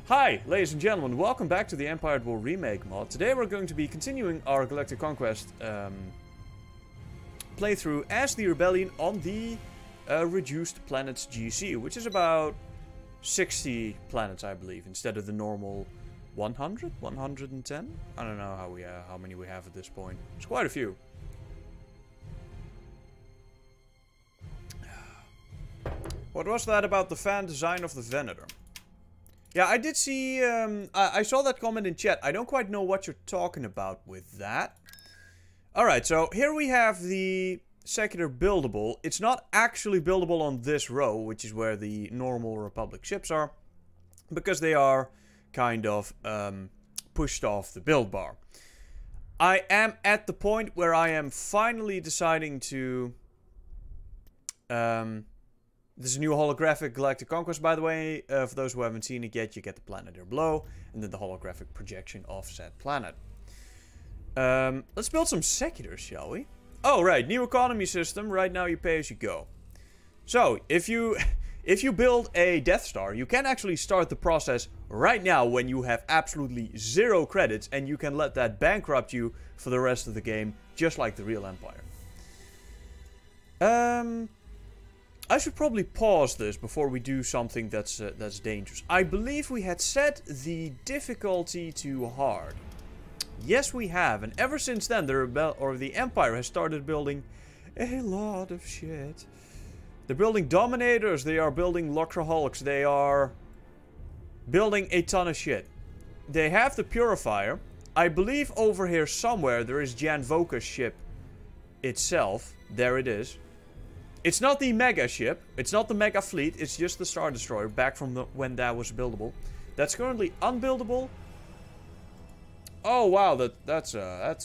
Hi, ladies and gentlemen, welcome back to the EAW Remake mod. Today we're going to be continuing our Galactic Conquest playthrough as the Rebellion on the reduced planets GC, which is about 60 planets, I believe, instead of the normal 100, 110. I don't know how many we have at this point. It's quite a few. What was that about the fan design of the Venator? Yeah, I did see, I saw that comment in chat. I don't quite know what you're talking about with that. Alright, so here we have the secular buildable. It's not actually buildable on this row, which is where the normal Republic ships are, because they are kind of pushed off the build bar. I am at the point where I am finally deciding to... This is a new holographic Galactic Conquest, by the way. For those who haven't seen it yet, you get the planet there below, and then the holographic projection of said planet. Let's build some seculars, shall we? Oh, right, new economy system. Right now you pay as you go. So, if you build a Death Star, you can actually start the process right now when you have absolutely 0 credits, and you can let that bankrupt you for the rest of the game, just like the real Empire. I should probably pause this before we do something that's dangerous. I believe we had set the difficulty to hard. Yes, we have, and ever since then, the Empire has started building a lot of shit. They're building Dominators, they are building Locraholics, they are building a ton of shit. They have the Purifier. I believe over here somewhere there is Jan Voka's ship itself. There it is. It's not the mega ship, it's not the mega fleet, it's just the Star Destroyer back from when that was buildable. That's currently unbuildable. Oh wow, that's a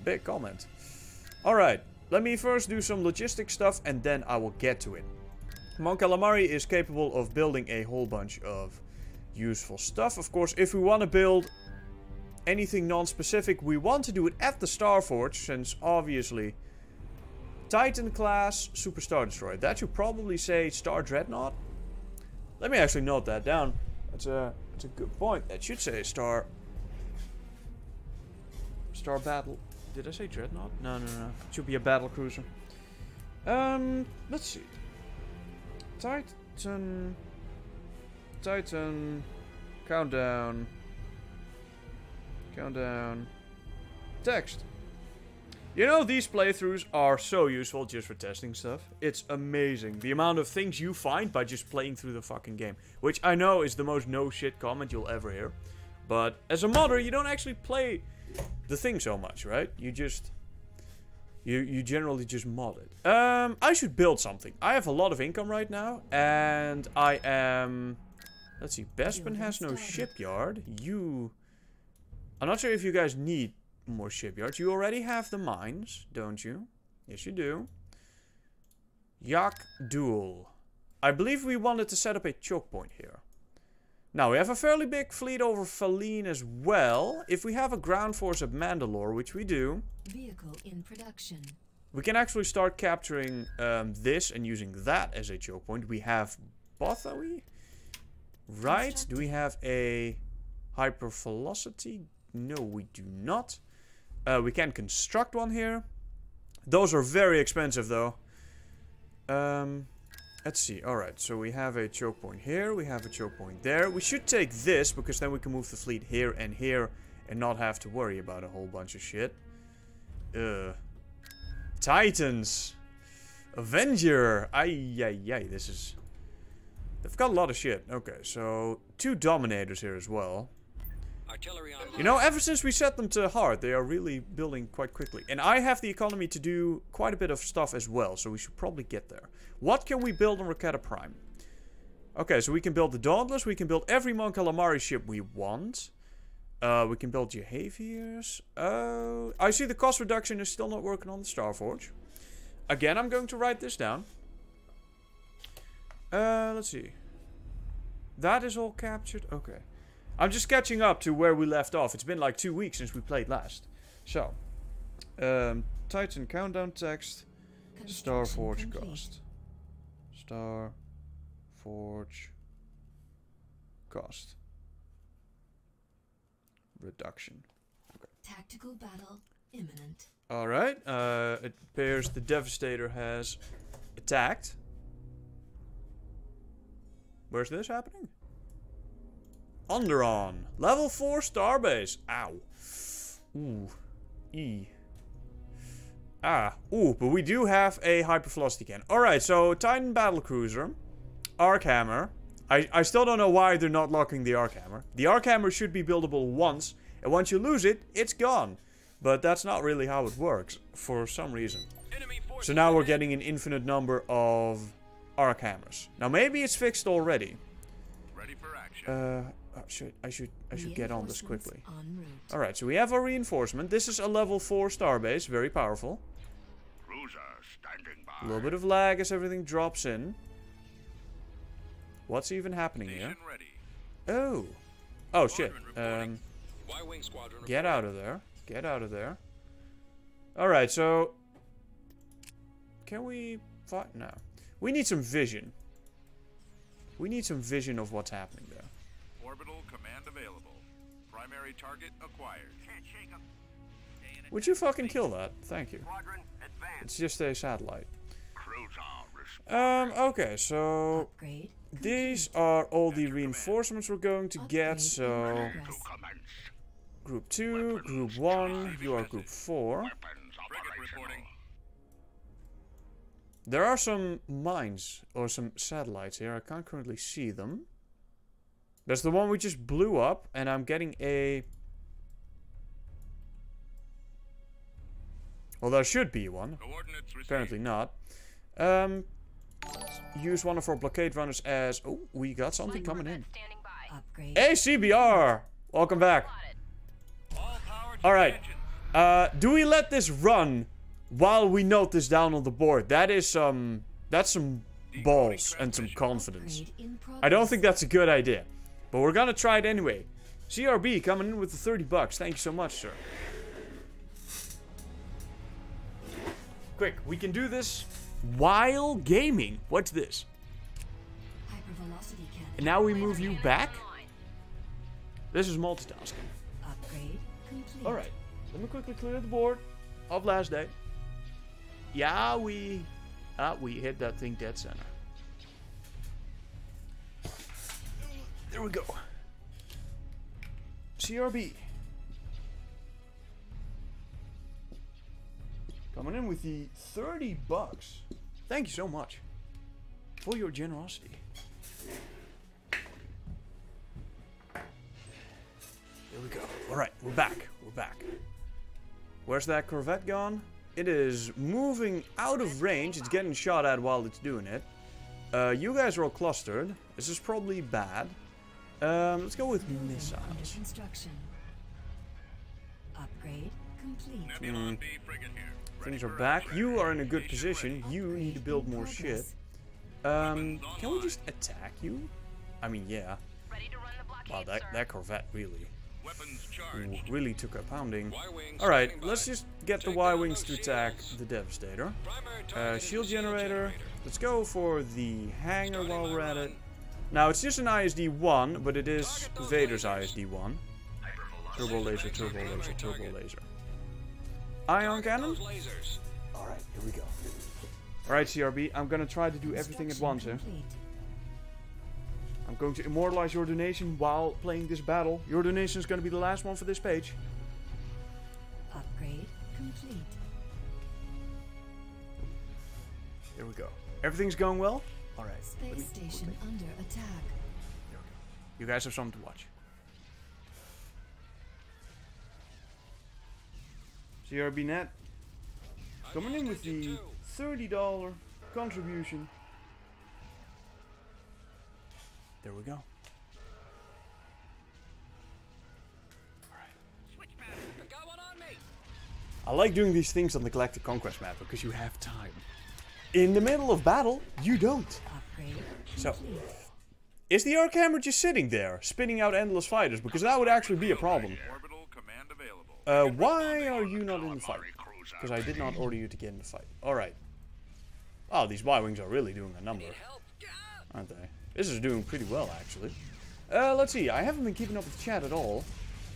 big comment. Alright, let me first do some logistic stuff and then I will get to it. Mon Calamari is capable of building a whole bunch of useful stuff. Of course, if we want to build anything non-specific, we want to do it at the Starforge, since obviously... Titan class Super Star Destroyer. That should probably say Star Dreadnought. Let me actually note that down. That's a good point. That should say Star Battle. Did I say Dreadnought? No. It should be a battle cruiser. Let's see. Titan. Countdown. Text. You know, these playthroughs are so useful just for testing stuff. It's amazing. The amount of things you find by just playing through the fucking game. Which I know is the most no shit comment you'll ever hear. But as a modder, you don't actually play the thing so much, right? You just... You generally just mod it. I should build something. I have a lot of income right now. And I am... Let's see. Bespin has no shipyard. I'm not sure if you guys need... more shipyards. You already have the mines, don't you? Yes, you do. Yak Duel. I believe we wanted to set up a choke point here. Now, we have a fairly big fleet over Faline as well. If we have a ground force at Mandalore, which we do... Vehicle in production. We can actually start capturing this and using that as a choke point. We have Bothawi? Right. Do we have a hypervelocity? No, we do not. We can construct one here. Those are very expensive, though. Let's see. Alright, so we have a choke point here. We have a choke point there. We should take this, because then we can move the fleet here and not have to worry about a whole bunch of shit. Titans. Avenger. Ay. This is... They've got a lot of shit. Okay, so 2 Dominators here as well. You know, ever since we set them to hard, they are really building quite quickly. And I have the economy to do quite a bit of stuff as well, so we should probably get there. What can we build on Raketa Prime? Okay, so we can build the Dauntless, we can build every Mon Calamari ship we want. We can build Jahaviers. I see the cost reduction is still not working on the Starforge. Again, I'm going to write this down. Let's see. That is all captured. Okay. I'm just catching up to where we left off. It's been like 2 weeks since we played last. So, Titan countdown text, Starforge cost. Starforge cost. reduction. Tactical battle imminent. Alright, it appears the Devastator has attacked. Where's this happening? Onderon. Level 4 starbase. Ow. Ooh. E. Ah. Ooh, but we do have a hypervelocity cannon. Alright, so Titan Battlecruiser. Arc Hammer. I still don't know why they're not locking the Arc Hammer. The Arc Hammer should be buildable once. And once you lose it, it's gone. But that's not really how it works. For some reason. So now we're getting an infinite number of Arc Hammers. Now maybe it's fixed already. Ready for action. I should get on this quickly. Alright, so we have our reinforcement. This is a level 4 starbase, very powerful. Cruiser standing by. A little bit of lag as everything drops in. What's even happening here? Oh. Oh shit. Get out of there. Get out of there. Alright, so can we fight? No. We need some vision. We need some vision of what's happening there. Orbital command available. Primary target acquired. Can't shake 'em. Would you fucking kill that? Thank you. It's just a satellite. Okay, so these are all the reinforcements we're going to get, so Group 2, Group 1, you are Group 4. There are some mines, or some satellites here, I can't currently see them. There's the one we just blew up, and I'm getting a... Well, there should be one. Apparently not. Use one of our blockade runners as... Oh, we got something coming in. Hey, CBR! Welcome back. Alright. Do we let this run while we note this down on the board? That is some... That's some balls and some confidence. I don't think that's a good idea. But we're gonna try it anyway. CRB coming in with the 30 bucks. Thank you so much, sir. Quick, we can do this while gaming. What's this? And now we move you back? This is multitasking. Alright, let me quickly clear the board of last day. Yeah, we hit that thing dead center. There we go. CRB. Coming in with the 30 bucks. Thank you so much for your generosity. There we go. Alright, we're back. We're back. Where's that Corvette gone? It is moving out of range. It's getting shot at while it's doing it. You guys are all clustered. This is probably bad. Let's go with missiles. Upgrade complete. Things are back. You are in a good position. You need to build more shit. Can we just attack you? I mean, yeah. Wow, that Corvette really took a pounding. Alright, let's just get the Y-Wings to attack the Devastator. Shield generator. Let's go for the hangar while we're at it. Now, it's just an ISD-1, but it is Vader's ISD-1. Turbo laser, turbo laser, turbo laser. Ion cannon? Alright, here we go. Alright, CRB, I'm gonna try to do everything at once here. I'm going to immortalize your donation while playing this battle. Your donation is gonna be the last one for this page. Upgrade complete. Here we go. Everything's going well? Alright. Space station under attack. There we go. You guys have something to watch. CRB net coming in with the $30 contribution. There we go. I like doing these things on the Galactic Conquest map because you have time. In the middle of battle, you don't. So, is the Arc Hammer just sitting there, spinning out endless fighters? Because that would actually be a problem. Why are you not in the fight? Because I did not order you to get in the fight. Alright. Oh, these Y-Wings are really doing a number. Aren't they? This is doing pretty well, actually. Let's see. I haven't been keeping up with chat at all.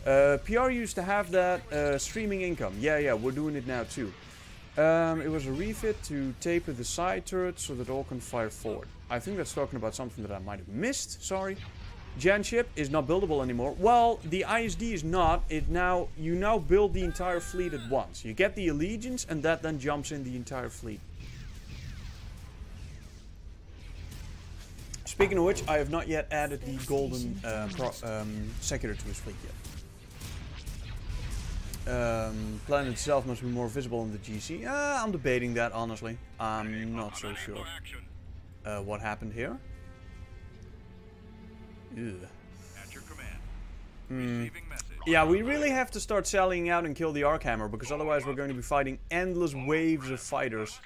PR used to have that streaming income. Yeah, we're doing it now too. It was a refit to taper the side turrets so that all can fire forward. I think that's talking about something that I might have missed. Sorry. Gen ship is not buildable anymore. Well, the ISD is not. You now build the entire fleet at once. You get the allegiance and that then jumps in the entire fleet. Speaking of which, I have not yet added the golden secular to his fleet yet. Planet itself must be more visible in the GC. I'm debating that, honestly. I'm not so sure. What happened here? Ugh. At your command. Receiving message. Yeah, we really have to start sallying out and kill the Arkhammer, because otherwise we're going to be fighting endless waves of fighters.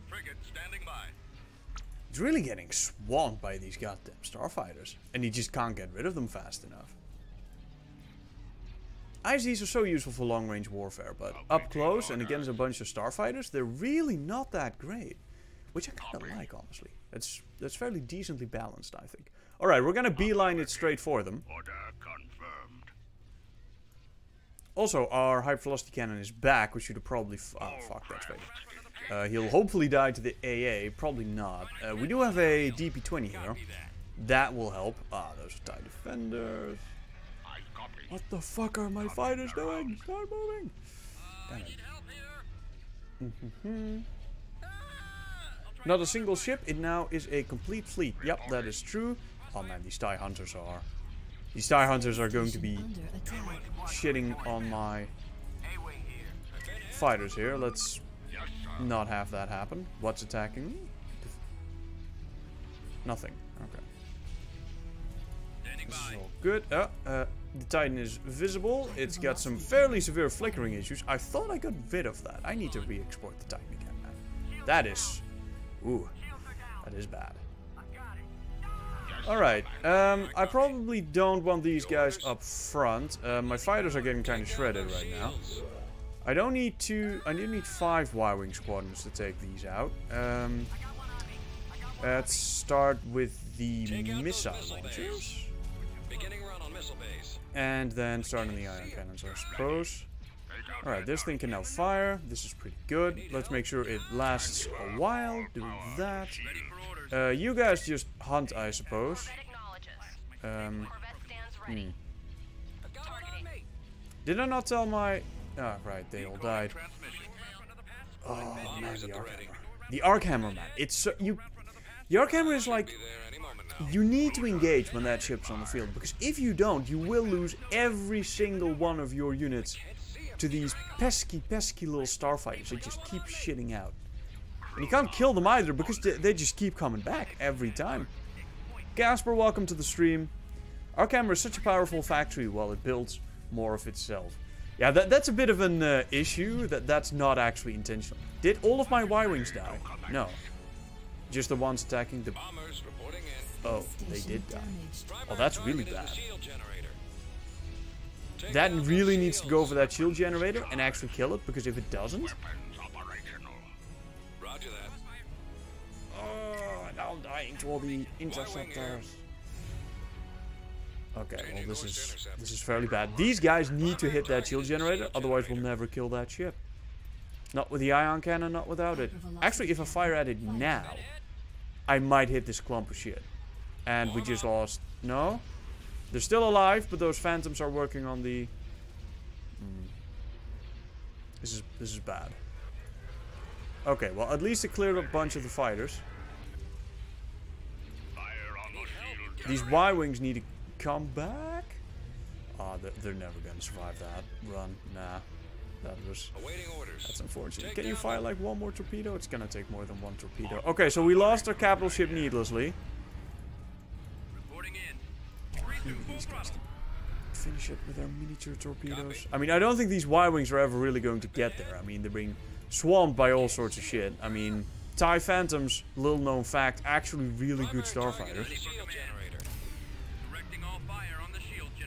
Frigate standing by. He's really getting swamped by these goddamn starfighters, and he just can't get rid of them fast enough. ISDs are so useful for long-range warfare, but up close and against a bunch of starfighters, they're really not that great. Which I kind of like, honestly. That's fairly decently balanced, I think. Alright, we're gonna beeline it straight for them. Order confirmed. Also, our hyper velocity cannon is back. We should have probably... oh, fuck, that's fake. He'll hopefully die to the AA. Probably not. We do have a DP-20 here. That will help. Ah, those are TIE defenders. What the fuck are my fighters doing? Start moving! Damn it. Not a single ship, it now is a complete fleet. Yep, that is true. Oh man, these TIE hunters are... These TIE hunters are going to be shitting on my fighters here. Let's not have that happen. What's attacking? Nothing. Okay. This is all good. The Titan is visible. It's got some fairly severe flickering issues. I thought I got rid of that. I need to re-export the Titan again, man. That is... Ooh. That is bad. Alright. I probably don't want these guys up front. My fighters are getting kind of shredded right now. I don't need two... I need 5 Y-Wing squadrons to take these out. Let's start with the missile launchers. And then start on the ion cannons, I suppose. Alright, this thing can now fire. This is pretty good. Let's make sure it lasts a while doing that. You guys just hunt, I suppose. Did I not tell my... Oh, right, they all died. Oh, man, the Arkhammer. The Arkhammer, man. It's so... The Arkhammer is like... You need to engage when that ship's on the field, because if you don't, you will lose every single one of your units to these pesky little starfighters. They just keep shitting out. And you can't kill them either, because they just keep coming back every time. Gasper, welcome to the stream. Arkhammer is such a powerful factory while it builds more of itself. Yeah, that's a bit of an issue. That's not actually intentional. Did all of my Y-Wings die? No. Just the ones attacking the... Oh, they did die. Oh, that's really bad. That really needs to go for that shield generator and actually kill it, because if it doesn't... Oh, now I'm dying to all the interceptors. Okay, well this is fairly bad. These guys need to hit that shield generator, otherwise we'll never kill that ship. Not with the ion cannon, not without it. Actually, if I fire at it now, I might hit this clump of shit. And we just lost. No? They're still alive, but those phantoms are working on the... This is bad. Okay, well at least it cleared up a bunch of the fighters. These Y-Wings need to come back? Oh, they're never gonna survive that run. Nah. That's unfortunate. Can you fire like one more torpedo? It's gonna take more than one torpedo. Okay, so we lost our capital ship needlessly. These guys finish it with their miniature torpedoes. I mean, I don't think these Y-Wings are ever really going to get there. I mean, they're being swamped by all sorts of shit. I mean, TIE Phantoms, little known fact, actually really good starfighters.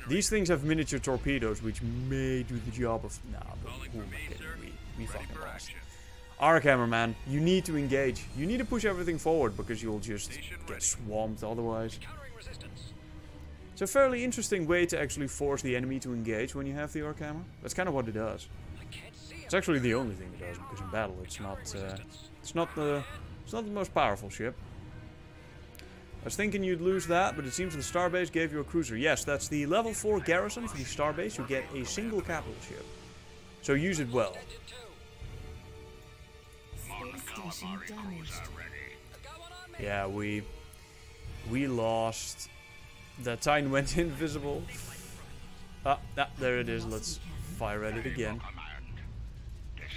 These things have miniature torpedoes, which may do the job of... Nah, but who am I kidding? We fucking lost. Arkhammer, man, you need to engage. You need to push everything forward, because you'll just get swamped otherwise. It's a fairly interesting way to actually force the enemy to engage when you have the arc hammer. That's kind of what it does. It's actually the only thing it does, because in battle it's not the most powerful ship. I was thinking you'd lose that, but it seems the starbase gave you a cruiser. Yes, that's the level 4 garrison for the starbase. You get a single capital ship. So use it well. Space station damaged. Yeah, we lost. The Titan went invisible. Ah, there it is. Let's fire at it again.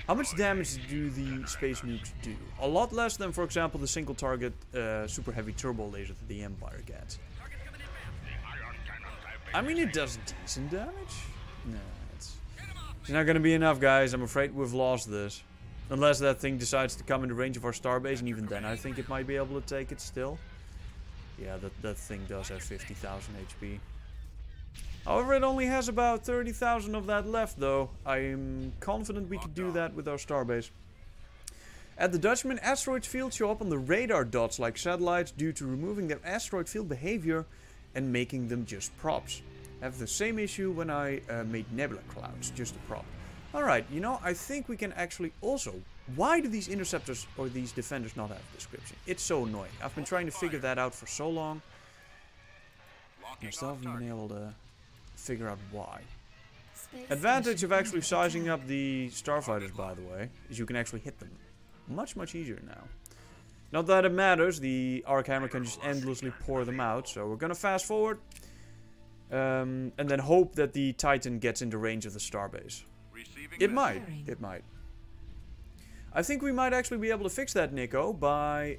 How much damage do the space nukes do? A lot less than, for example, the single target super heavy turbo laser that the Empire gets. I mean, it does decent damage. No, it's not gonna be enough, guys. I'm afraid we've lost this. Unless that thing decides to come into range of our starbase, and even then I think it might be able to take it still. Yeah, that thing does have 50,000 HP. However, it only has about 30,000 of that left, though. I'm confident we could do that with our starbase. At the Dutchman, asteroid fields show up on the radar dots like satellites due to removing their asteroid field behavior and making them just props. I have the same issue when I made nebula clouds, just a prop. Alright, you know, I think we can actually also... Why do these interceptors or these defenders not have a description? It's so annoying. I've been trying to figure that out for so long. I still haven't been able to figure out why. Advantage of actually sizing up the starfighters, by the way, is you can actually hit them much easier now. Not that it matters, the arc hammer can just endlessly pour them out, so we're gonna fast forward and then hope that the Titan gets into range of the starbase. It might. I think we might actually be able to fix that, Nico, by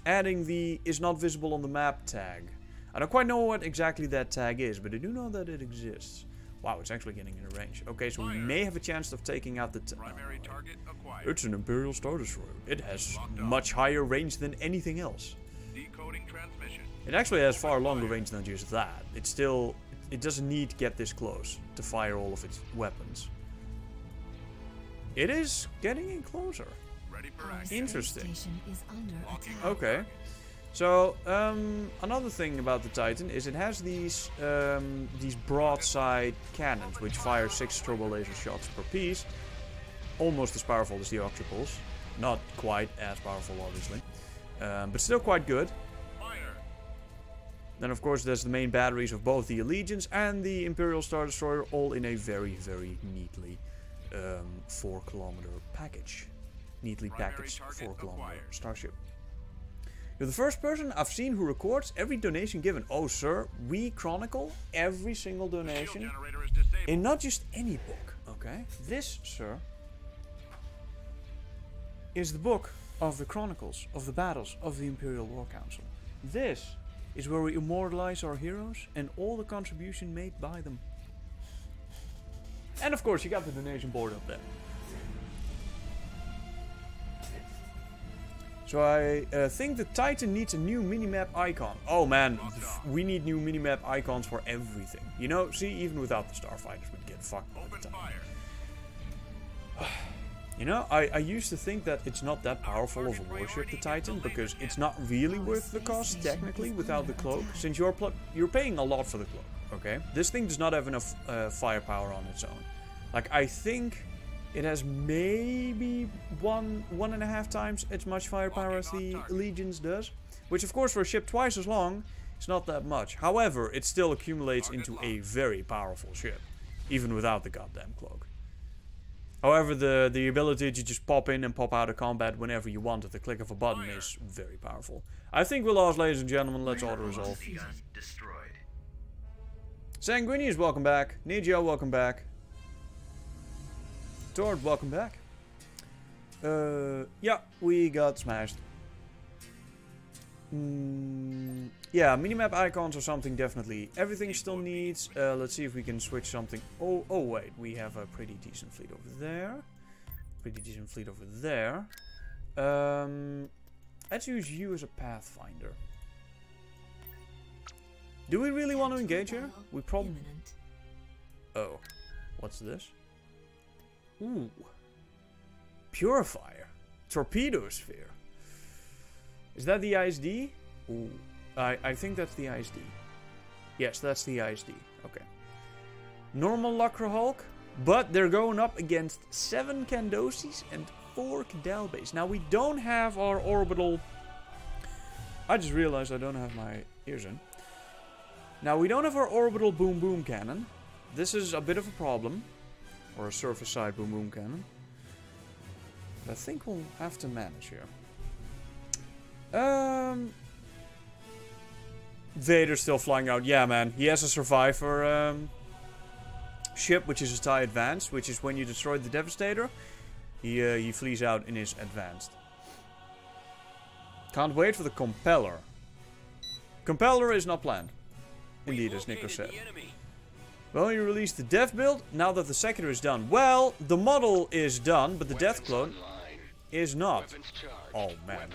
adding the "is not visible on the map" tag. I don't quite know what exactly that tag is, but I do know that it exists. Wow, it's actually getting into range. Okay, so we may have a chance of taking out the... Primary target acquired. It's an Imperial Star Destroyer. It has much higher range than anything else. Decoding transmission. It actually has far longer range than just that. It's still... It doesn't need to get this close to fire all of its weapons. It is getting in closer. Ready for action. Interesting. Station is under attack. Okay. So, another thing about the Titan is it has these broadside cannons, which fire 6 turbo laser shots per piece. Almost as powerful as the Octopus. Not quite as powerful, obviously. But still quite good. Fire. Then, of course, there's the main batteries of both the Allegiance and the Imperial Star Destroyer, all in a very neatly 4-kilometer package. Neatly packaged 4-kilometer starship. You're the first person I've seen who records every donation given. Oh, sir, we chronicle every single donation in not just any book, okay? This, sir, is the book of the chronicles of the battles of the Imperial War Council. This is where we immortalize our heroes and all the contribution made by them. And of course, you got the donation board up there. So I think the Titan needs a new minimap icon. Oh man, we need new minimap icons for everything. You know, see, even without the starfighters, we'd get fucked all the time. You know, I used to think that it's not that powerful of a warship, the Titan, because it's not really worth the cost, technically, without the cloak, since you're paying a lot for the cloak, okay? This thing does not have enough firepower on its own. Like, I think... It has maybe one and a half times as much firepower as the Allegiance does. Which of course for a ship twice as long, it's not that much. However, it still accumulates into a very powerful ship. Even without the goddamn cloak. However, the ability to just pop in and pop out of combat whenever you want at the click of a button is very powerful. I think we lost, ladies and gentlemen. Let's auto-resolve. Sanguinius, welcome back. Nigio, welcome back. Tord, welcome back. Yeah, we got smashed. Yeah, minimap icons or something, definitely. Everything still needs. Let's see if we can switch something. Oh, wait, we have a pretty decent fleet over there. Let's use you as a pathfinder. Do we really want to engage here? We probably... Oh, what's this? Ooh. Purifier. Torpedo sphere. Is that the ISD? Ooh. I think that's the ISD. Yes, that's the ISD. Okay. Normal Lacra Hulk, but they're going up against 7 Kandosis and 4 Cadalbes. Now we don't have our orbital... I just realized I don't have my ears in. Now we don't have our orbital boom boom cannon. This is a bit of a problem. Or a surface side boom boom cannon. But I think we'll have to manage here. Vader's still flying out. Yeah, man. He has a survivor ship, which is a TIE Advanced, which is when you destroy the Devastator, he flees out in his Advanced. Can't wait for the Compeller. Compeller is not planned. Indeed, as Nico said. Well, you released the Death build, now that the Secular is done. Well, the model is done, but the Death clone is not. Oh, man.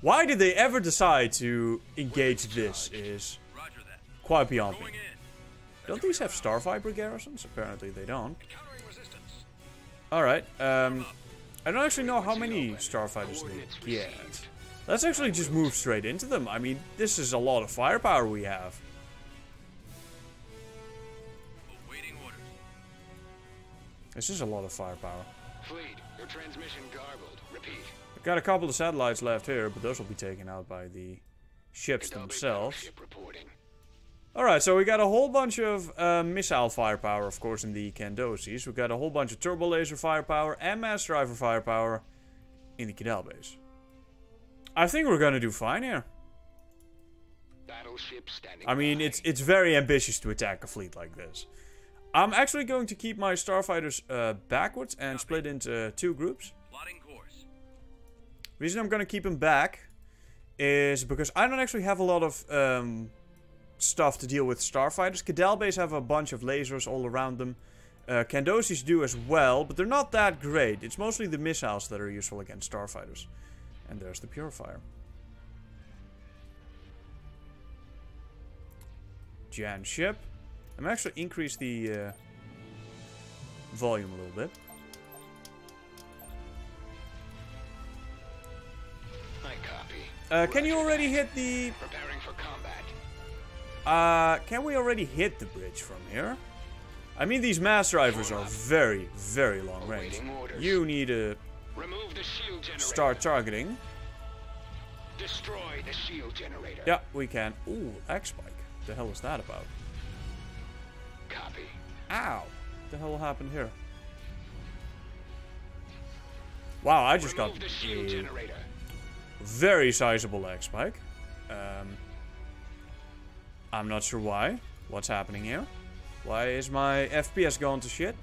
Why did they ever decide to engage this is quite beyond me. Don't these have Starfighter garrisons? Apparently they don't. Alright, I don't actually know how many Starfighters they get. Let's actually just move straight into them. I mean, this is a lot of firepower we have. This is a lot of firepower. Fleet, your transmission garbled. Repeat. I've got a couple of satellites left here, but those will be taken out by the ships themselves. Alright, so we got a whole bunch of missile firepower, of course, in the Kandosis. We got a whole bunch of turbo laser firepower and mass driver firepower in the Cadalbes. I think we're gonna do fine here. I mean, it's very ambitious to attack a fleet like this. I'm actually going to keep my starfighters backwards and split into 2 groups. Reason I'm gonna keep them back is because I don't actually have a lot of stuff to deal with starfighters. Cadalbes have a bunch of lasers all around them. Kandosis do as well, but they're not that great. It's mostly the missiles that are useful against starfighters. And there's the Purifier. Jan ship. I'm actually increase the volume a little bit. I copy. Can you already hit the... Preparing for combat. Can we already hit the bridge from here? I mean, these mass drivers are very, very long range. You need to start targeting. Destroy the shield generator. Yeah, we can. Ooh, X-Spike. The hell is that about? Copy. Ow! What the hell happened here? Wow, I just got a very sizable X-Spike. I'm not sure why. What's happening here? Why is my FPS going to shit?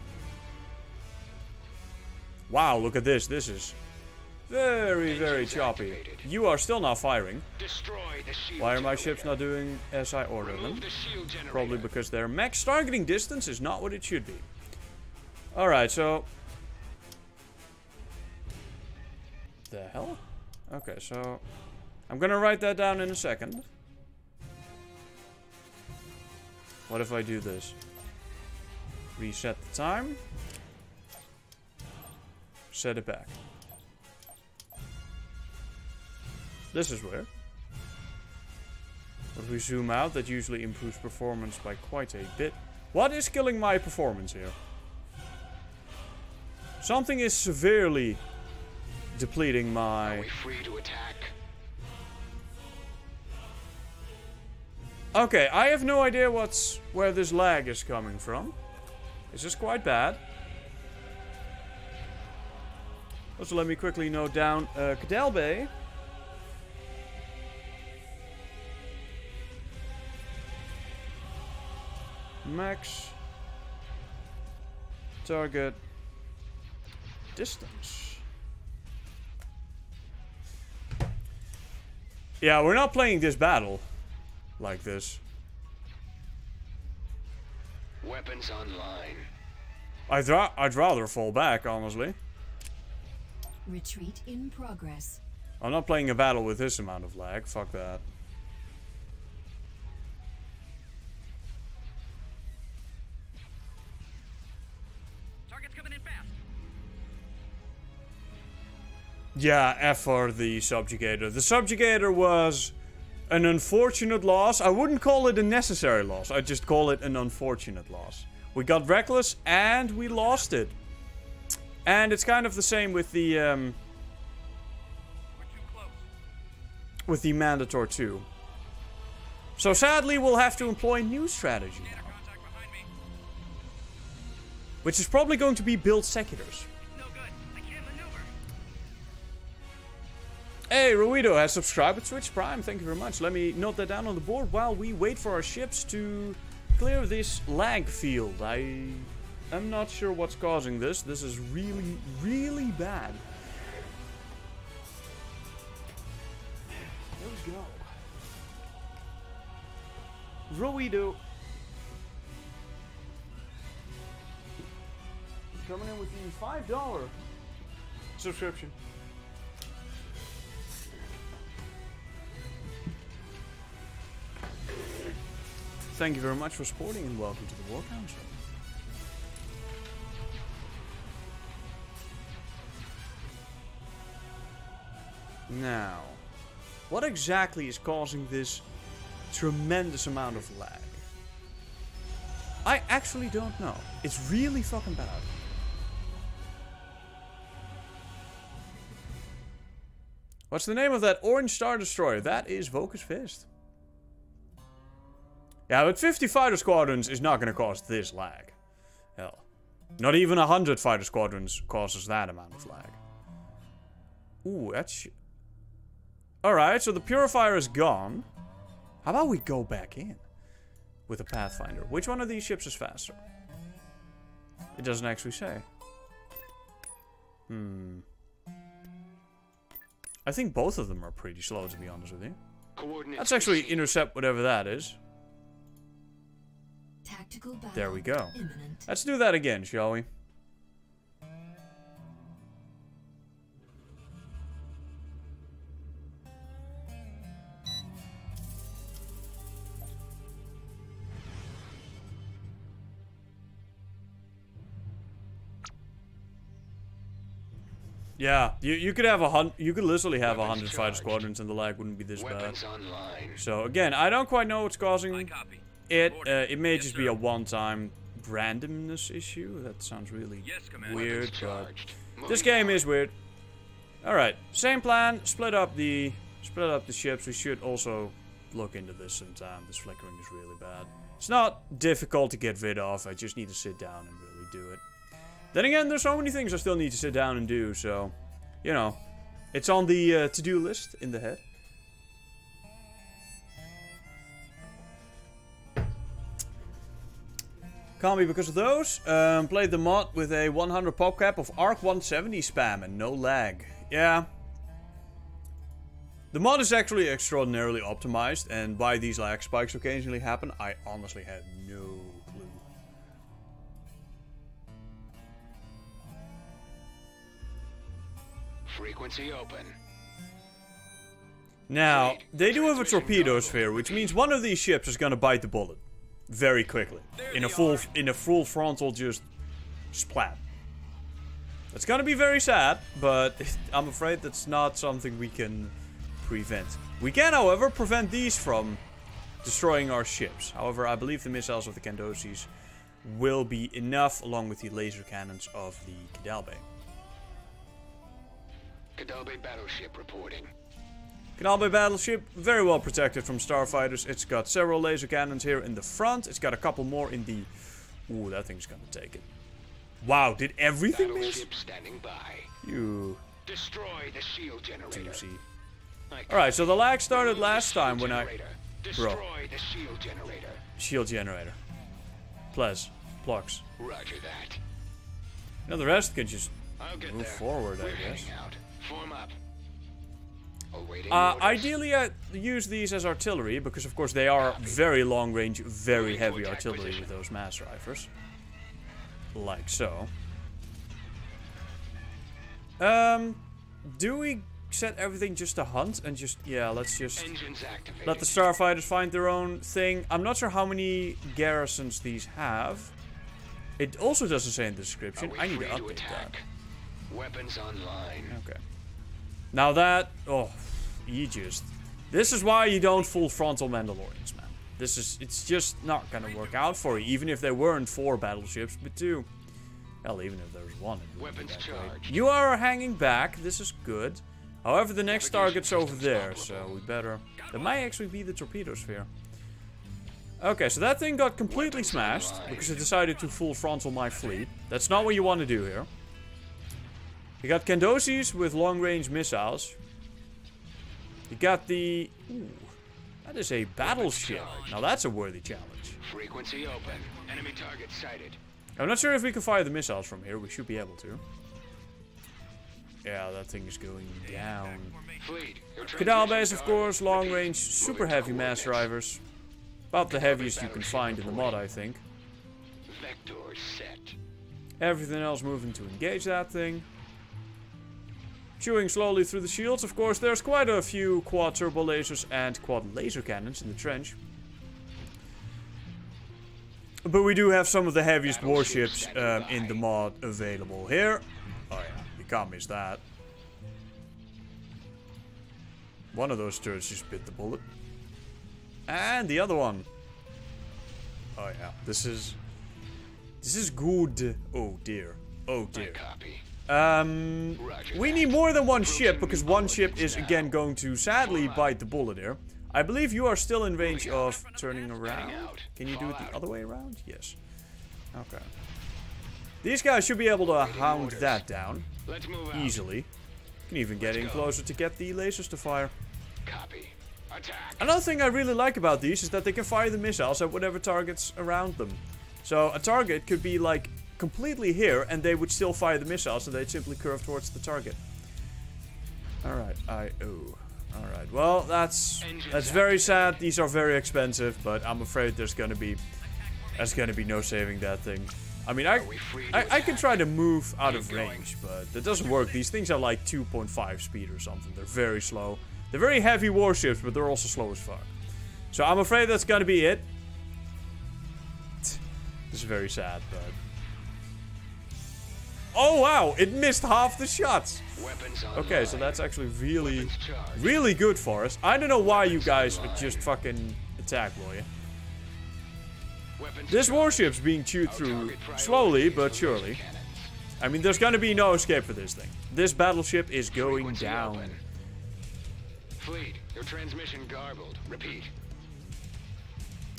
Wow, look at this. This is very, very choppy. You are still not firing. Why are my ships not doing as I ordered them? Probably because their max targeting distance is not what it should be. Alright, so... The hell? Okay, so... I'm gonna write that down in a second. What if I do this? Reset the time. Set it back. This is weird. But if we zoom out, that usually improves performance by quite a bit. What is killing my performance here? Something is severely depleting my... Are we free to attack? Okay, I have no idea where this lag is coming from. This is quite bad. Also, let me quickly note down Cadalbe. Max target distance. Yeah, we're not playing this battle like this. Weapons online. I'd rather fall back, honestly. Retreat in progress. I'm not playing a battle with this amount of lag. Fuck that. Target's coming in fast. Yeah, F for the subjugator. The subjugator was An unfortunate loss. I wouldn't call it a necessary loss. I'd just call it an unfortunate loss. We got reckless and we lost it. And it's kind of the same with the Mandator 2. So sadly, we'll have to employ new strategy now. Which is probably going to be build Secutors. Hey, Ruido has subscribed with Twitch Prime. Thank you very much. Let me note that down on the board while we wait for our ships to clear this lag field. I'm not sure what's causing this. This is really, really bad. There we go. Ruido. Coming in with the $5 subscription. Thank you very much for supporting and welcome to the War Council. Now, what exactly is causing this tremendous amount of lag? I actually don't know. It's really fucking bad. What's the name of that orange Star Destroyer? That is Vokus Fist. Yeah, but 50 fighter squadrons is not going to cause this lag. Hell. Not even 100 fighter squadrons causes that amount of lag. Ooh, that's... Alright, so the Purifier is gone. How about we go back in? With a Pathfinder. Which one of these ships is faster? It doesn't actually say. I think both of them are pretty slow, to be honest with you. Let's actually intercept whatever that is. There we go. Let's do that again, shall we? Yeah, you could have you could literally have 100 fighter squadrons and the lag wouldn't be this bad. So again, I don't quite know what's causing it. It may just be a one-time randomness issue. That sounds really weird, but this game is weird. All right, same plan. Split up the ships. We should also look into this sometime. This flickering is really bad. It's not difficult to get rid of. I just need to sit down and really do it. Then again, there's so many things I still need to sit down and do, so, you know, it's on the to-do list in the head. Can't be because of those. Played the mod with a 100 pop cap of Arc 170 spam and no lag. Yeah. The mod is actually extraordinarily optimized, and why these lag spikes occasionally happen, I honestly have no clue. Frequency open. Now, they do have a torpedo sphere, which means one of these ships is gonna bite the bullet very quickly. In a full frontal just splat. It's gonna be very sad, but I'm afraid that's not something we can prevent. We can, however, prevent these from destroying our ships. However, I believe the missiles of the Kandosis will be enough, along with the laser cannons of the Kidalbe. Kidalbe battleship reporting. Kidalbe battleship, very well protected from starfighters. It's got several laser cannons here in the front. It's got a couple more in the... Ooh, that thing's gonna take it. Wow, did everything miss? Battleship standing by. You... Destroy the shield generator. Alright, so the lag started last time when I... Destroy the shield generator. Shield generator. Plex. Roger that. Now the rest can just I'll get move there. forward, I We're guess. heading out. Form up. Awaiting orders. Ideally, I use these as artillery, because of course they are very long range, very heavy artillery with those mass rifles. Like so. Do we set everything just to hunt and just, yeah, let's just let the starfighters find their own thing. I'm not sure how many garrisons these have. It also doesn't say in the description. I need to update that. Weapons online. Okay. Now that, oh, Aegis. This is why you don't full frontal Mandalorians, man. It's just not gonna work out for you, even if there weren't 4 battleships, but 2. Hell, even if there was 1. Weapons charged. You are hanging back. This is good. However, the next target's over there, so we better... That might actually be the torpedo sphere. Okay, so that thing got completely smashed because it decided to full frontal my fleet. That's not what you want to do here. You got Kandosis with long-range missiles. You got the... Ooh, that is a battleship. Now that's a worthy challenge. Frequency open. Enemy target sighted. I'm not sure if we can fire the missiles from here. We should be able to. Yeah, that thing is going down. Fleet. Cadal base, of course, long range, super heavy mass drivers. About the heaviest you can find in the mod, I think. Vector set. Everything else moving to engage that thing. Chewing slowly through the shields. Of course, there's quite a few quad turbo lasers and quad laser cannons in the trench. But we do have some of the heaviest warships in the mod available here. Oh yeah, you can't miss that. One of those turrets just bit the bullet. And the other one. Oh yeah, this is good. Oh dear. Oh dear. We need more than 1 ship, because 1 ship is again going to sadly bite the bullet here. I believe you are still in range of turning around. Can you do it the other way around? Yes. Okay. These guys should be able to hound that down easily. Can even get in closer to get the lasers to fire. Copy. Attack. Another thing I really like about these is that they can fire the missiles at whatever targets around them. So a target could be like completely here and they would still fire the missiles, and they'd simply curve towards the target. Alright, alright, well that's very sad. These are very expensive, but I'm afraid there's gonna be no saving that thing. I mean, I can try to move out of range, but that doesn't work. These things are like 2.5 speed or something. They're very slow. They're very heavy warships, but they're also slow as fuck. So I'm afraid that's gonna be it. This is very sad, but... Oh wow, it missed half the shots. Okay, so that's actually really good for us. I don't know why you guys would just fucking attack, will you? This warship's being chewed through slowly but surely. I mean, there's gonna be no escape for this thing. This battleship is going down. Fleet, your transmission garbled. Repeat.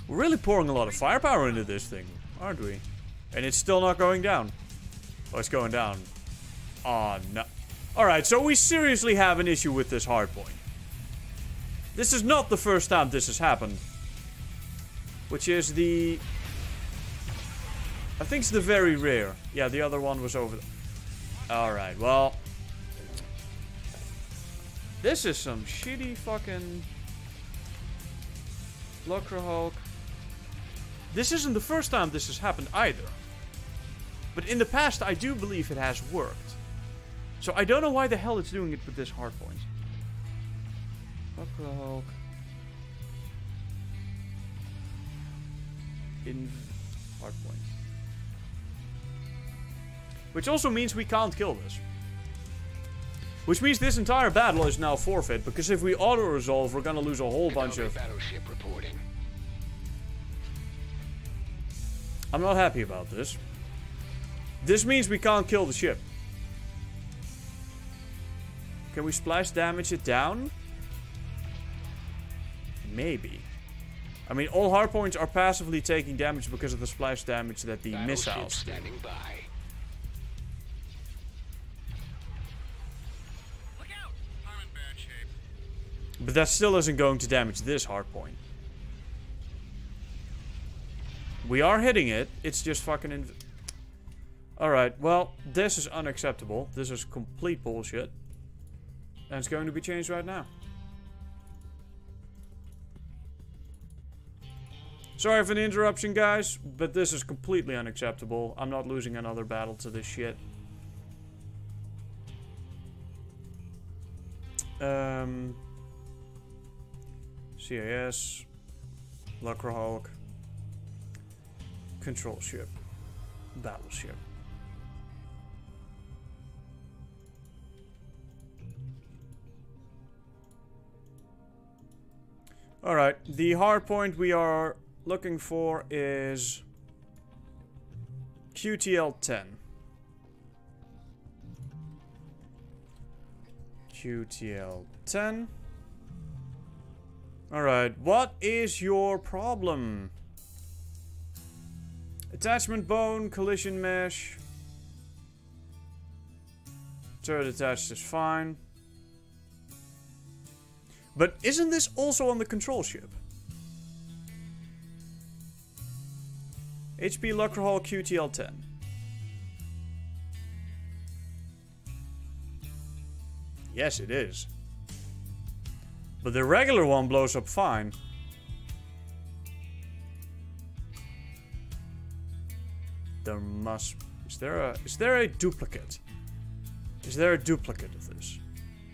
We're really pouring a lot of firepower into this thing, aren't we? And it's still not going down. Oh, it's going down. Oh, no. Alright, so we seriously have an issue with this hardpoint. This is not the first time this has happened. Which is the... I think it's the very rare. Yeah, the other one was over there. Alright, well... This is some shitty fucking... Hulk. This isn't the first time this has happened either. But in the past, I do believe it has worked. So I don't know why the hell it's doing it with this hardpoint. Hulk. In hardpoint. Which also means we can't kill this. Which means this entire battle is now forfeit, because if we auto-resolve, we're gonna lose a whole bunch of... Battleship reporting. I'm not happy about this. This means we can't kill the ship. Can we splash damage it down? Maybe. I mean, all hardpoints are passively taking damage because of the splash damage that the missiles do. Standing by. Look out! I'm in bad shape. But that still isn't going to damage this hardpoint. We are hitting it. It's just fucking... Alright, well, this is unacceptable. This is complete bullshit. And it's going to be changed right now. Sorry for the interruption, guys, but this is completely unacceptable. I'm not losing another battle to this shit. CAS. Hulk. Control ship. Battleship. Alright, the hard point we are looking for is QTL-10. QTL-10. Alright, what is your problem? Attachment bone, collision mesh. Turret attached is fine. But isn't this also on the control ship? HP Locker Hall QTL-10. Yes, it is. But the regular one blows up fine. There must... Is there a duplicate? Is there a duplicate of this?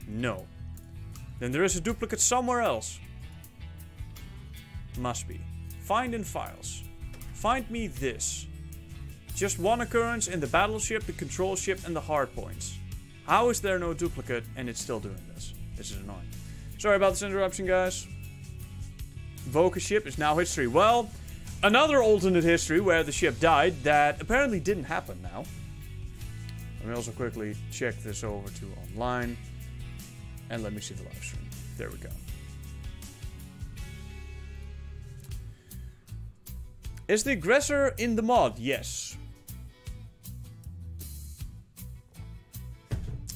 No. Then there is a duplicate somewhere else. Must be. Find in files. Find me this. Just one occurrence in the battleship, the control ship, and the hardpoints. How is there no duplicate and it's still doing this? This is annoying. Sorry about this interruption, guys. Voca ship is now history. Well, another alternate history where the ship died that apparently didn't happen now. Let me also quickly check this over to online. And let me see the live stream. There we go. Is the aggressor in the mod? Yes.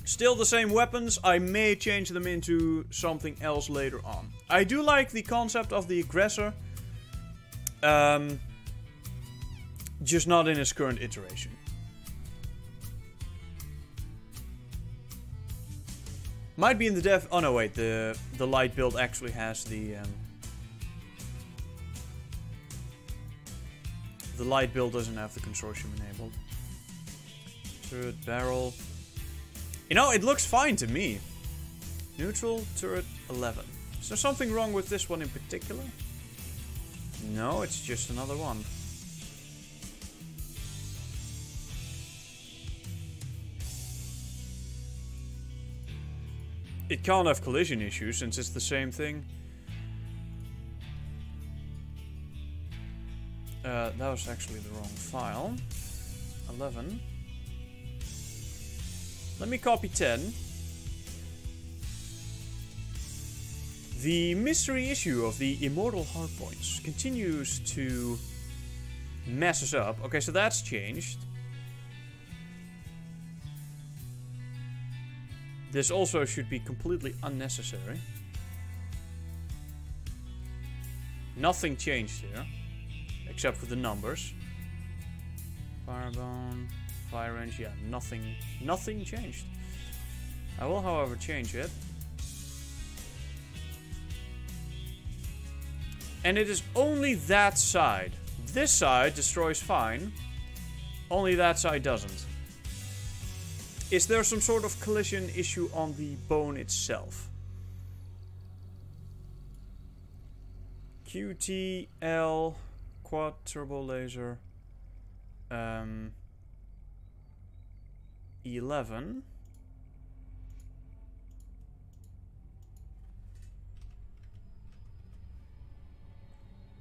Still the same weapons. I may change them into something else later on. I do like the concept of the aggressor. Just not in its current iteration. Might be in the dev. Oh no, wait. The light build actually has the light build doesn't have the consortium enabled. Turret barrel. You know, it looks fine to me. Neutral turret 11. Is there something wrong with this one in particular? No, it's just another one. It can't have collision issues since it's the same thing. That was actually the wrong file. 11. Let me copy 10. The mystery issue of the immortal hardpoints continues to mess us up. Okay, so that's changed. This also should be completely unnecessary. Nothing changed here. Except for the numbers. Firebone, fire range, yeah, nothing changed. I will, however, change it. And it is only that side. This side destroys fine. Only that side doesn't. Is there some sort of collision issue on the bone itself? QTL... Quad turbo laser 11.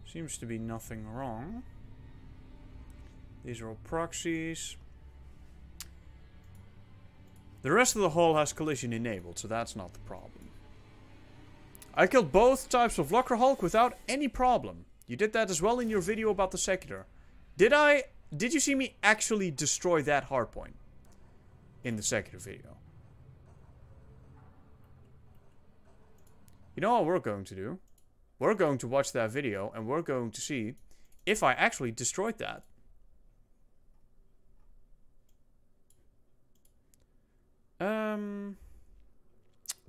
Seems to be nothing wrong. These are all proxies. The rest of the hull has collision enabled, so that's not the problem. I killed both types of Locker Hulk without any problem. You did that as well in your video about the Secular. Did you see me actually destroy that hardpoint in the Secular video? You know what we're going to do? We're going to watch that video and we're going to see if I actually destroyed that.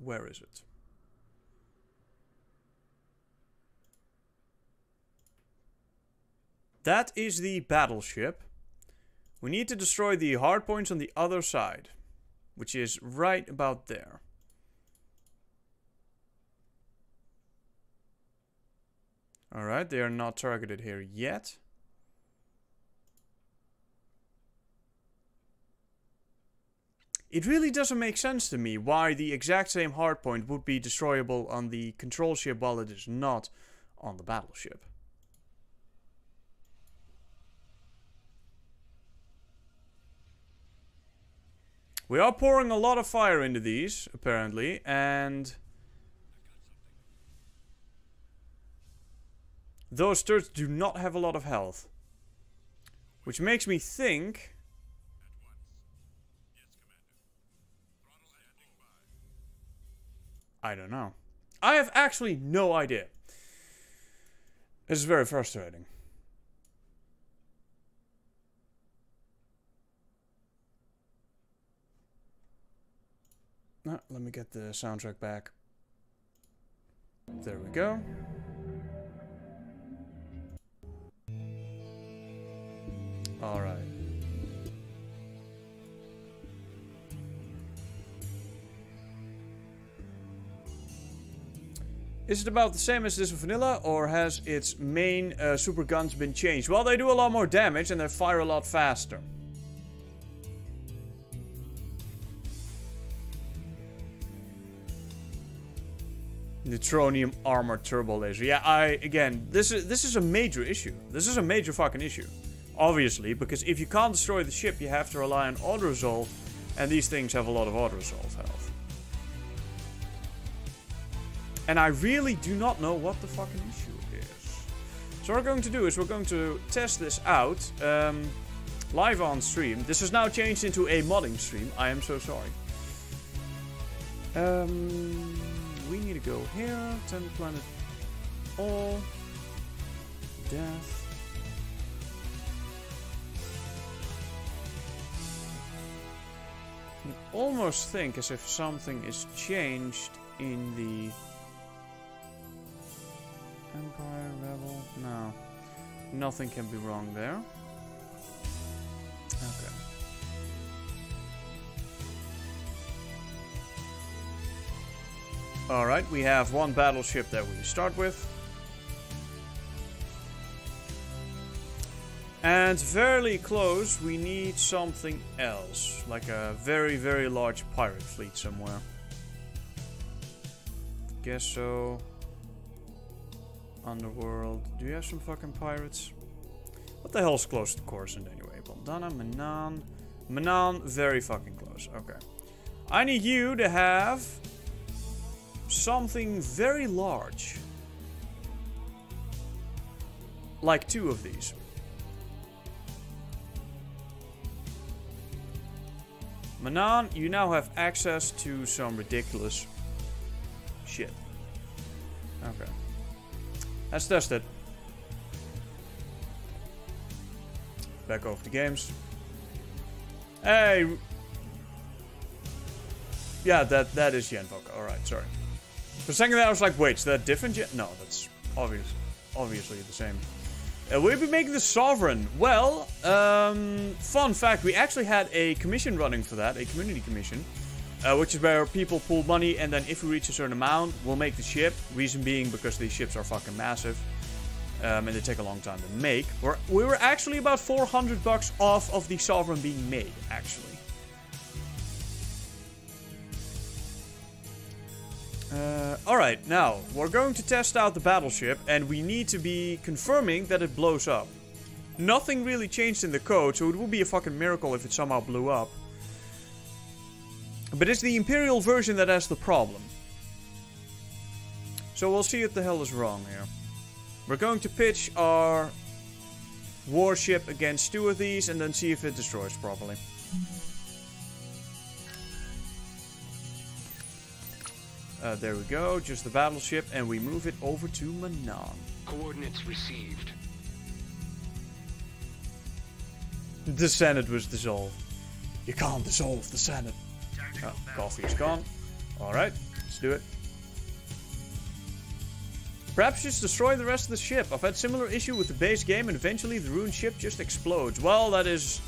Where is it? That is the battleship. We need to destroy the hardpoints on the other side, which is right about there. Alright, they are not targeted here yet. It really doesn't make sense to me why the exact same hardpoint would be destroyable on the control ship while it is not on the battleship. We are pouring a lot of fire into these, apparently, and those turrets do not have a lot of health. Which makes me think... I don't know. I have actually no idea. This is very frustrating. Let me get the soundtrack back. There we go. Alright. Is it about the same as this vanilla, or has its main super guns been changed? Well, they do a lot more damage and they fire a lot faster. Neutronium armor turbo laser. Yeah, again, this is a major issue. This is a major fucking issue. Obviously, because if you can't destroy the ship, you have to rely on auto-resolve, and these things have a lot of auto-resolve health. And I really do not know what the fucking issue is. So what we're going to do is we're going to test this out live on stream. This has now changed into a modding stream. I am so sorry. We need to go here. 10 planet all. Death. You almost think as if something is changed in the Empire, Rebel. No. Nothing can be wrong there. Okay. Alright, we have one battleship that we start with. And fairly close, we need something else. Like a very, very large pirate fleet somewhere. Guess so. Underworld. Do you have some fucking pirates? What the hell's close to Coruscant anyway? Baldana, Manan. Manan, very fucking close. Okay. I need you to have something very large. Like 2 of these. Manan, you now have access to some ridiculous shit. Okay. Let's test it. Back over to games. Hey! Yeah, that is Yenvoka. Alright, sorry. For a second there I was like, wait, is that different yet? No, that's obviously the same. We'll be making the Sovereign. Well, fun fact, we actually had a commission running for that, a community commission. Which is where people pool money, and then if we reach a certain amount, we'll make the ship. Reason being because these ships are fucking massive. And they take a long time to make. We were actually about $400 off of the Sovereign being made, actually. Alright, now, we're going to test out the battleship, and we need to be confirming that it blows up. Nothing really changed in the code, so it would be a fucking miracle if it somehow blew up. But it's the Imperial version that has the problem. So we'll see what the hell is wrong here. We're going to pitch our warship against 2 of these and then see if it destroys properly. There we go, just the battleship, and we move it over to Manan. Coordinates received. The Senate was dissolved. You can't dissolve the Senate. Oh, coffee is gone. Alright, let's do it. Perhaps just destroy the rest of the ship. I've had similar issue with the base game and eventually the ruined ship just explodes. Well, that's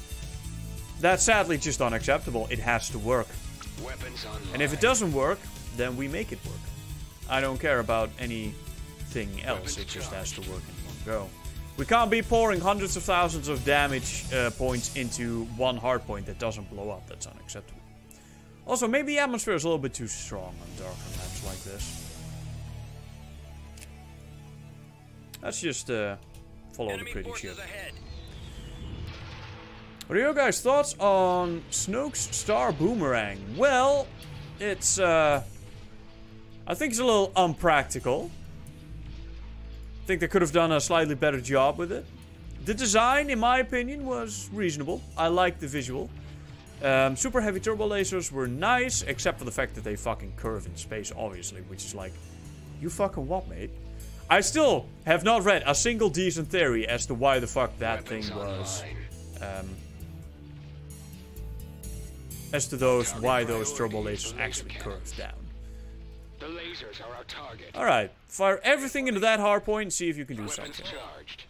sadly just unacceptable. It has to work. Weapons online. And if it doesn't work, then we make it work. I don't care about anything else. It just has to work in one go. We can't be pouring hundreds of thousands of damage points into one hardpoint that doesn't blow up. That's unacceptable. Also, maybe the atmosphere is a little bit too strong on darker maps like this. Let's just follow the pretty ship. What are your guys' thoughts on Snoke's Star Boomerang? Well, it's I think it's a little unpractical. I think they could have done a slightly better job with it. The design, in my opinion, was reasonable. I liked the visual. Super heavy turbo lasers were nice, except for the fact that they fucking curve in space, obviously, which is like, you fucking what, mate? I still have not read a single decent theory as to why the fuck that thing was. As to why those turbo lasers actually curved down. The lasers are our target. Alright, fire everything into that hardpoint and see if you can do something. Charged.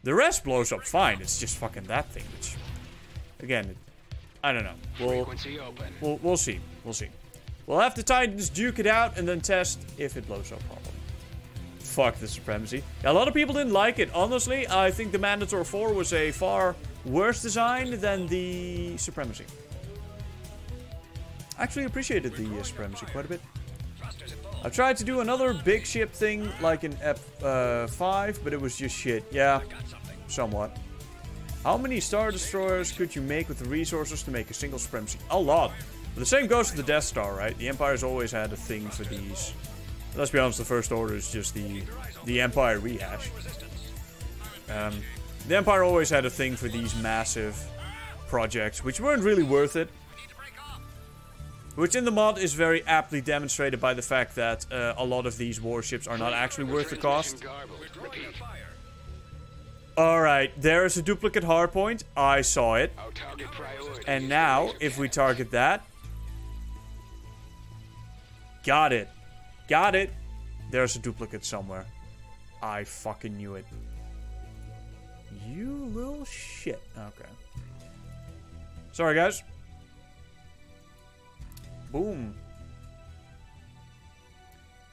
The rest blows up fine, it's just fucking that thing, which, again, I don't know. Frequency open. We'll see. We'll see. We'll have the Titans duke it out and then test if it blows up properly. Fuck the Supremacy. A lot of people didn't like it. Honestly, I think the Manticore 4 was a far worse design than the Supremacy. I actually appreciated the Supremacy quite a bit. I tried to do another big ship thing like in F5, but it was just shit. Yeah, somewhat. How many Star Destroyers could you make with the resources to make a single Supremacy? A lot. But the same goes for the Death Star, right? The Empire's always had a thing for these. Let's be honest, the First Order is just the Empire rehash. The Empire always had a thing for these massive projects, which weren't really worth it. Which in the mod is very aptly demonstrated by the fact that a lot of these warships are not actually worth the cost. Alright, there is a duplicate hardpoint. I saw it. And now, if we target that... Got it. Got it. There's a duplicate somewhere. I fucking knew it. You little shit. Okay. Sorry, guys. Boom.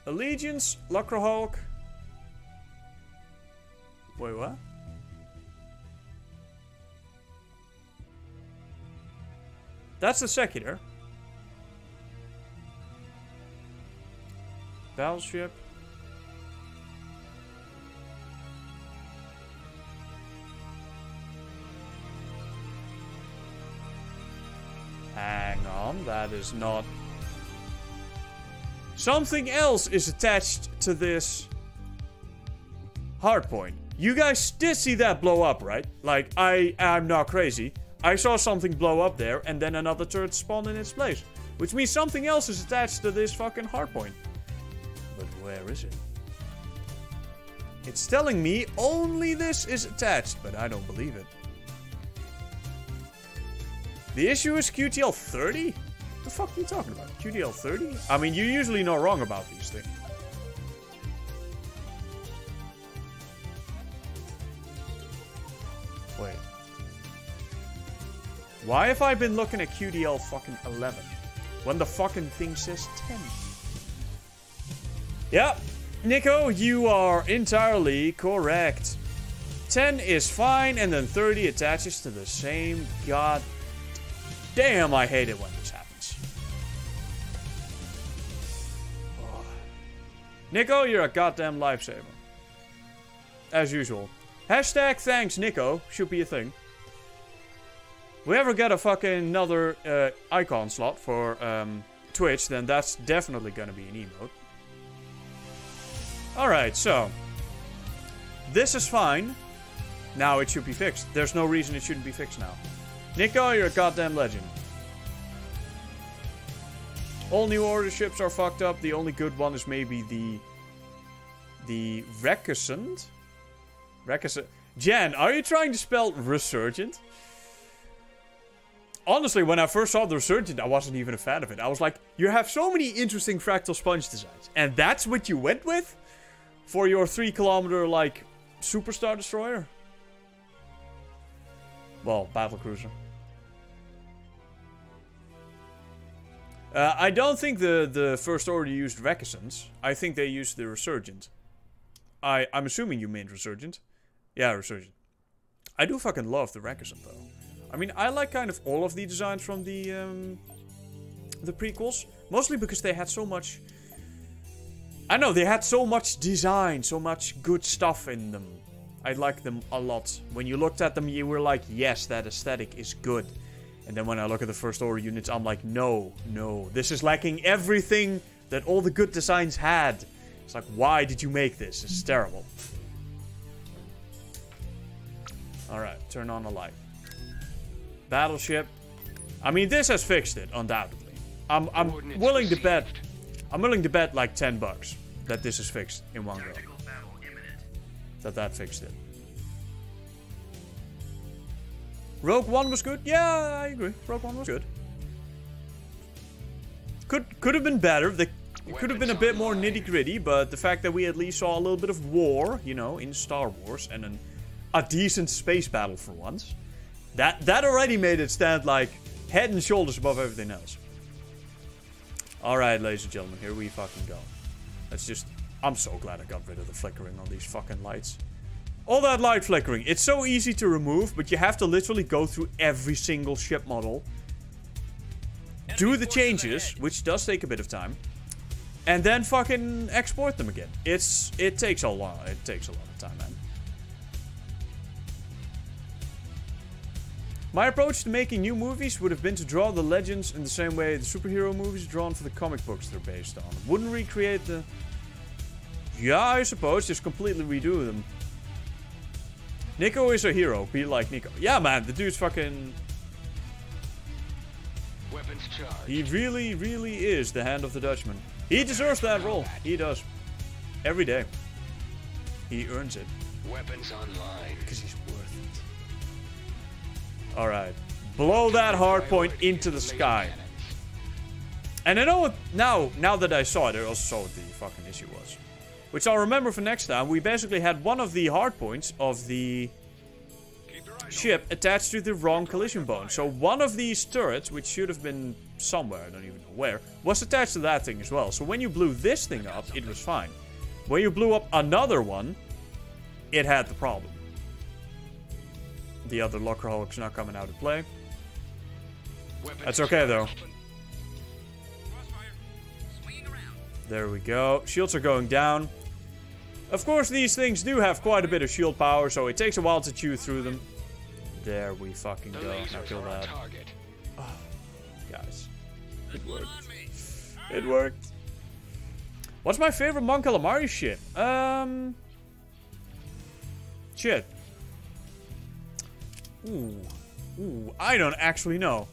Allegiance, Lucrahawk. Wait, what? That's the Secular. Battleship. Hang on, that is not... Something else is attached to this hardpoint. You guys did see that blow up, right? Like, I'm not crazy. I saw something blow up there, and then another turret spawned in its place. Which means something else is attached to this fucking hardpoint. But where is it? It's telling me only this is attached, but I don't believe it. The issue is QTL 30? What the fuck are you talking about? QTL 30? I mean, you're usually not wrong about these things. Wait. Why have I been looking at QDL fucking 11? When the fucking thing says 10? Yeah, Nico, you are entirely correct. 10 is fine, and then 30 attaches to the same. God damn, I hate it when this happens. Oh. Nico, you're a goddamn lifesaver. As usual. Hashtag thanks Nico should be a thing. We ever get a fucking another icon slot for Twitch, then that's definitely gonna be an emote. Alright, so. This is fine. Now it should be fixed. There's no reason it shouldn't be fixed now. Nico, you're a goddamn legend. All New Order ships are fucked up. The only good one is maybe the Recusant. Recusant. Jan, are you trying to spell Resurgent? Honestly, when I first saw the Resurgent, I wasn't even a fan of it. I was like, you have so many interesting fractal sponge designs. And that's what you went with? For your 3-kilometer, like, Superstar Destroyer? Well, Battlecruiser. I don't think the First Order used Recusants. I think they used the Resurgent. I'm assuming you meant Resurgent. Yeah, Resurgent. I do fucking love the Recusant, though. I mean, I like kind of all of the designs from the prequels. Mostly because they had so much I know, they had so much design, so much good stuff in them. I liked them a lot. When you looked at them, you were like, yes, that aesthetic is good. And then when I look at the First Order units, I'm like, no, no. This is lacking everything that all the good designs had. It's like, why did you make this? This is terrible. Alright, turn on the light. Battleship. I mean, this has fixed it, undoubtedly. I'm willing to bet... I'm willing to bet like $10 that this is fixed in one go. That fixed it. Rogue One was good? Yeah, I agree. Rogue One was good. Could have been better. It could have been a bit more nitty-gritty, but the fact that we at least saw a little bit of war, you know, in Star Wars, and a decent space battle for once, that already made it stand like head and shoulders above everything else. Alright, ladies and gentlemen, here we fucking go. Let's just... I'm so glad I got rid of the flickering on these fucking lights. All that light flickering. It's so easy to remove, but you have to literally go through every single ship model. Do the changes, which does take a bit of time. And then fucking export them again. It takes a lot of time, man. My approach to making new movies would have been to draw the legends in the same way the superhero movies are drawn for the comic books they're based on. Wouldn't recreate the... Yeah, I suppose. Just completely redo them. Nico is a hero. Be like Nico. Yeah, man. The dude's fucking... Weapons charged. He really, really is the hand of the Dutchman. He deserves that role. He does. Every day. He earns it. Weapons online. Because he's worth it. Alright. Blow that hard point into the sky. And I know what... Now that I saw it, I also saw what the fucking issue was. Which I'll remember for next time. We basically had one of the hard points of the ship attached to the wrong collision bone. So one of these turrets, which should have been somewhere, I don't even know where, was attached to that thing as well. So when you blew this thing up, it was fine. When you blew up another one, it had the problem. The other Lockerholic's not coming out to play. That's okay though. There we go. Shields are going down. Of course, these things do have quite a bit of shield power, so it takes a while to chew through them. There we fucking go. Now kill that. Oh, guys. It worked. It worked. What's my favorite Mon Calamari ship? Shit. Ooh, I don't actually know.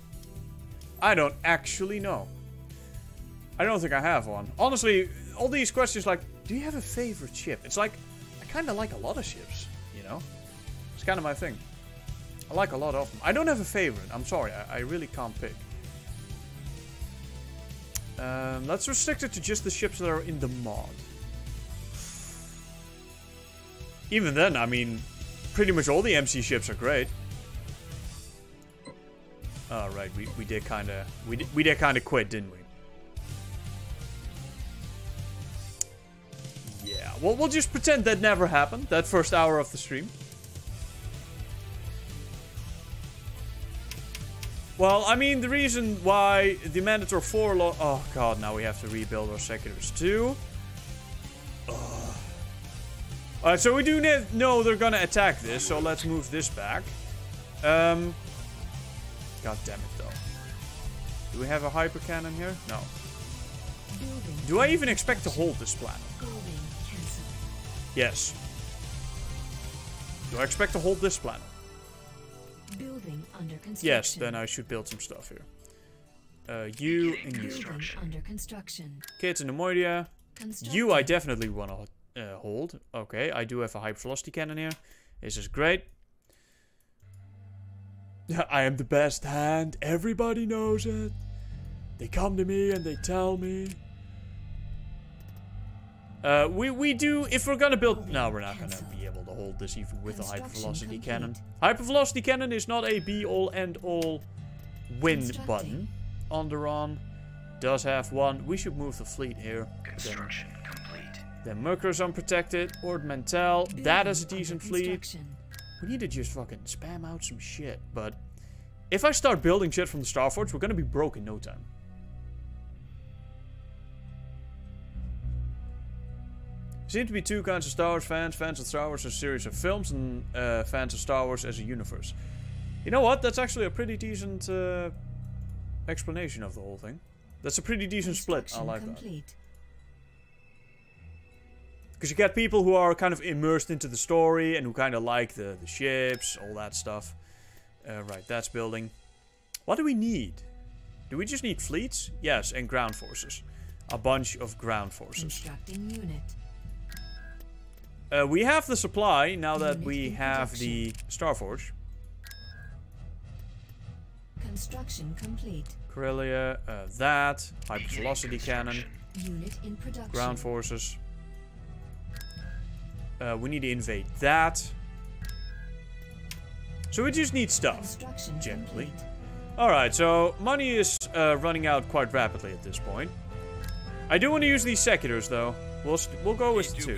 I don't think I have one. Honestly, all these questions like, do you have a favorite ship? It's like, I kind of like a lot of ships, you know? It's kind of my thing. I like a lot of them. I don't have a favorite. I'm sorry, I really can't pick. Let's restrict it to just the ships that are in the mod. Even then, I mean, pretty much all the MC ships are great. Oh, right, we did kind of quit, didn't we? Yeah, well, we'll just pretend that never happened, that first hour of the stream. Well, I mean, the reason why the mandatory 4 law... Oh, God, now we have to rebuild our sectors too. Alright, so we do know they're gonna attack this, so let's move this back. God damn it, though. Do we have a hyper cannon here? No. Do I even expect to hold this planet? Yes. Do I expect to hold this planet? Building under construction. Yes, then I should build some stuff here. You and you. Under construction. Okay, it's in the Moidia. You I definitely want to hold. Okay, I do have a hyper velocity cannon here. This is great. I am the best hand. Everybody knows it. They come to me and they tell me. We do, if we're gonna build... No, we're not gonna be able to hold this even with a hypervelocity cannon. Hypervelocity cannon is not a be-all, end-all win button. Onderon does have one. We should move the fleet here. Construction complete. Then Mercury's unprotected. Ord Mantell. That is a decent fleet. We need to just fucking spam out some shit. But if I start building shit from the Starforge, we're gonna be broke in no time. Seem to be two kinds of Star Wars fans. Fans of Star Wars as a series of films and fans of Star Wars as a universe. You know what? That's actually a pretty decent explanation of the whole thing. That's a pretty decent split. I like that. Because you get people who are kind of immersed into the story and who kind of like the ships, all that stuff. Right, that's building. What do we need? Do we just need fleets? Yes, and ground forces. A bunch of ground forces. Constructing unit. We have the supply now that we have the Starforge. Construction complete. Corellia, that. Hypervelocity cannon. Unit in production. Ground forces. We need to invade that. So we just need stuff, Construction generally. complete. Alright, so money is running out quite rapidly at this point. I do want to use these secators, though. We'll go with Need 2.